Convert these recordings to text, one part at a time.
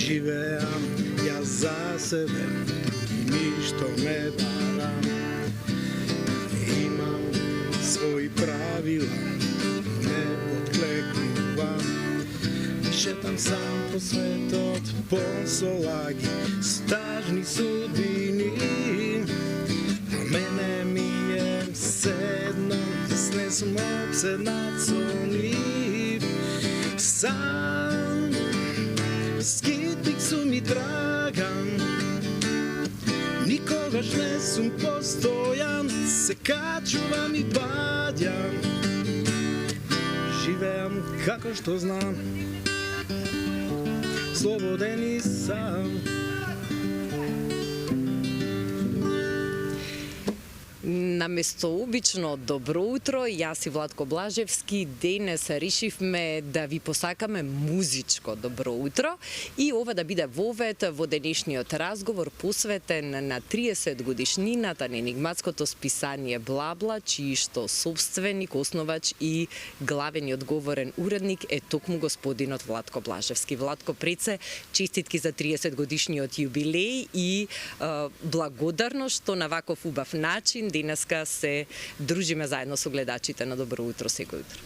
Живеам јас за себе и ништо не барам. Имам своји правила, не подклекнувам. Шетам сам по светот, по солаги, стажни судбини. А мене ми е седно, не сум обседнат со нив. Сам скитник сум и драган, никогаш не сум постојан, се качувам и падјам. Живеам како што знам, слободен и сам. Наместо обично добро утро, јас и Владко Блажевски денес решивме да ви посакаме музичко добро утро и ова да биде вовет во денешниот разговор посветен на 30 годишнината на енигматското списание Бла-Бла, чијшто собственик, основач и главен и одговорен уредник е токму господинот Владко Блажевски. Владко, пред се честитки за 30 годишниот јубилеј и благодарност што на ваков убав начин денеска се дружиме заедно со гледачите на Добро утро секој утро.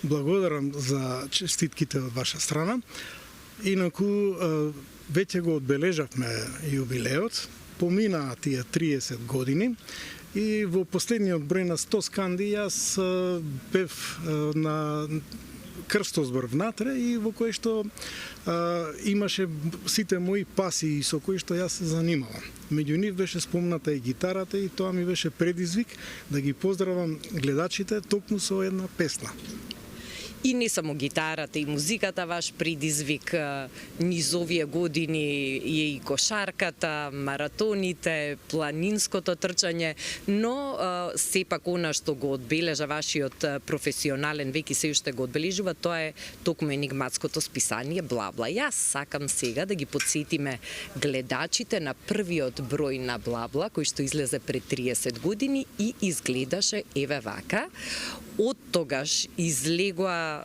Благодарам за честитките од ваша страна. Инаку, веќе го одбележавме јубилеот, поминаа тие 30 години и во последниот број на 100 сканди јас бев на крстозбор внатре и во кој што имаше сите мои пасии со кои што јас се занимавам. Меѓу нив беше спомната и гитарата и тоа ми беше предизвик да ги поздравам гледачите токму со една песна. И не само гитарата и музиката ваш предизвик низ овие години е и кошарката, маратоните, планинското трчање, но сепак она што го одбележа вашиот професионален век и се уште го одбележува, тоа е токму енигматското списание Бла-Бла. Јас сакам сега да ги подсетиме гледачите на првиот број на Бла-Бла, кој што излезе пред 30 години и изгледаше еве вака. Од тогаш излегоа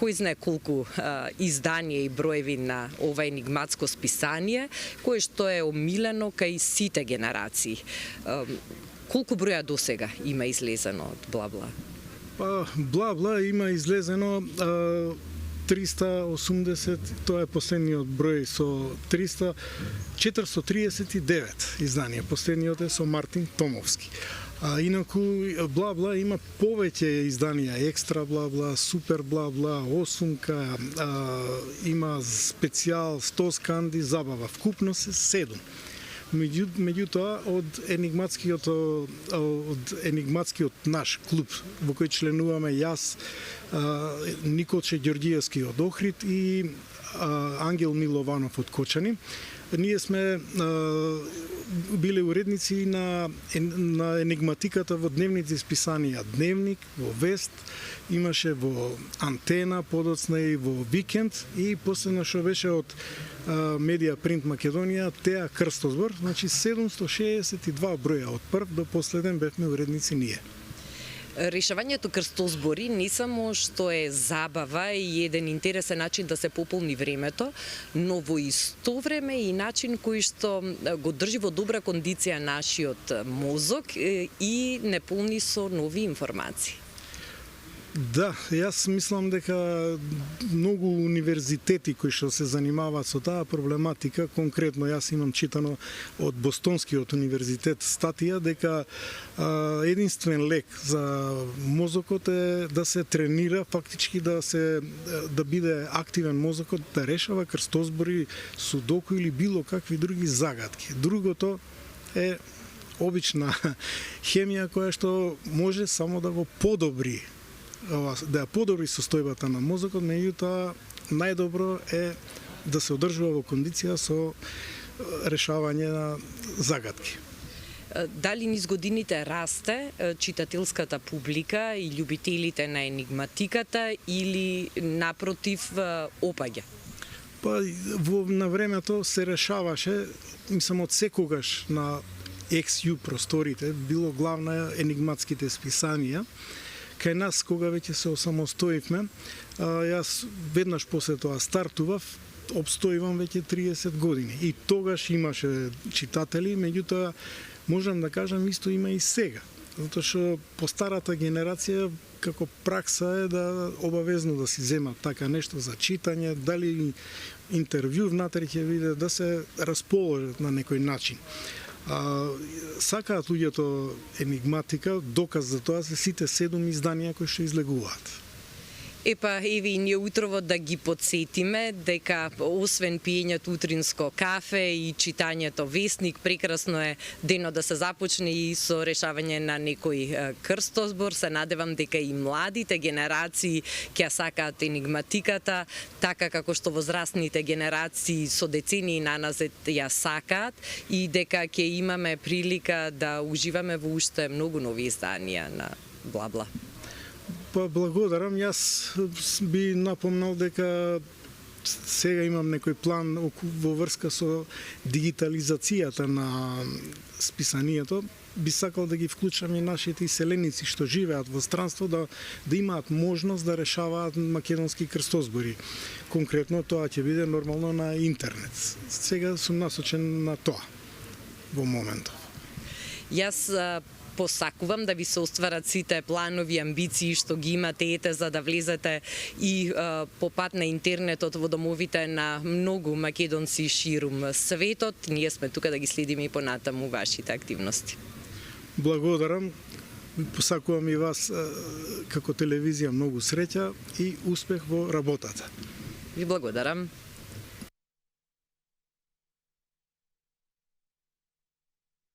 кој знае колку изданија и броеви на ова енигматско списание, кое што е омилено кај сите генерации. Колку броја досега има излезено од Бла-Бла? Па, Бла-Бла има излезено 380, тоа е последниот број со 439 изданија. Последниот е со Мартин Томовски. Инаку Бла-Бла има повеќе изданија, екстра Бла-Бла, супер Бла-Бла, осумка, има специјал 100 сканди забава, вкупно се 7. Меѓутоа од енигматскиот наш клуб во кој членуваме јас, Николче Ѓорѓиевски од Охрид и Ангел Милованов од Кочани, ние сме биле уредници на енигматиката во дневните списанија Дневник, во Вест, имаше во Антена, подоцна и во Викенд и последно што беше од Медија Принт Македонија, Теа Крстозбор, значи 762 броја од прв до последен бевме уредници ние. Решавањето крстозбори не само што е забава и еден интересен начин да се пополни времето, но во исто време и начин кој што го држи во добра кондиција нашиот мозок и не полни со нови информации. Да, јас мислам дека многу универзитети кои што се занимаваат со таа проблематика, конкретно јас имам читано од Бостонскиот универзитет статија дека единствен лек за мозокот е да се тренира, фактички да биде активен мозокот, да решава крстозбори, судоку или било какви други загадки. Другото е обична хемија која што може само да го подобри, да ја подобри состојбата на мозокот, меѓутоа најдобро е да се одржува во кондиција со решавање на загадки. Дали низ годините расте читателската публика и љубителите на енигматиката или напротив опаѓа? Па на времето се решаваше, мислам од секогаш на XU просторите, било главна енигматските списанија. Кај нас, кога веќе се осамостоивме, јас веднаш после тоа стартував, обстоивам веќе 30 години. И тогаш имаше читатели, меѓутоа можам да кажам исто има и сега. Затоа што по старата генерација како пракса е да обавезно да си земат така нешто за читање, дали интервју внатре ќе биде да се расположат на некој начин. Сакаат луѓето енигматика, доказ за тоа се сите 7 изданија кои што излегуваат. Епа, еве и ние утрово да ги подсетиме дека освен пиењето утринско кафе и читањето весник, прекрасно е денот да се започне и со решавање на некој крстозбор. Се надевам дека и младите генерации ќе сакаат енигматиката, така како што возрастните генерации со децении наназад ја сакаат и дека ќе имаме прилика да уживаме во уште многу нови изданија на Бла-Бла. Па благодарам, јас би напомнал дека сега имам некој план во врска со дигитализацијата на списанието. Би сакал да ги вклучам и нашите иселеници што живеат во странство да имаат можност да решаваат македонски крстозбори. Конкретно тоа ќе биде нормално на интернет. Сега сум насочен на тоа во моментов. Јас посакувам да ви се остварат сите планови, амбиции што ги имате ете за да влезете и по пат на интернетот во домовите на многу македонци ширум светот. Ние сме тука да ги следиме и понатаму вашите активности. Благодарам. Посакувам и вас како телевизија многу среќа и успех во работата. Ви благодарам.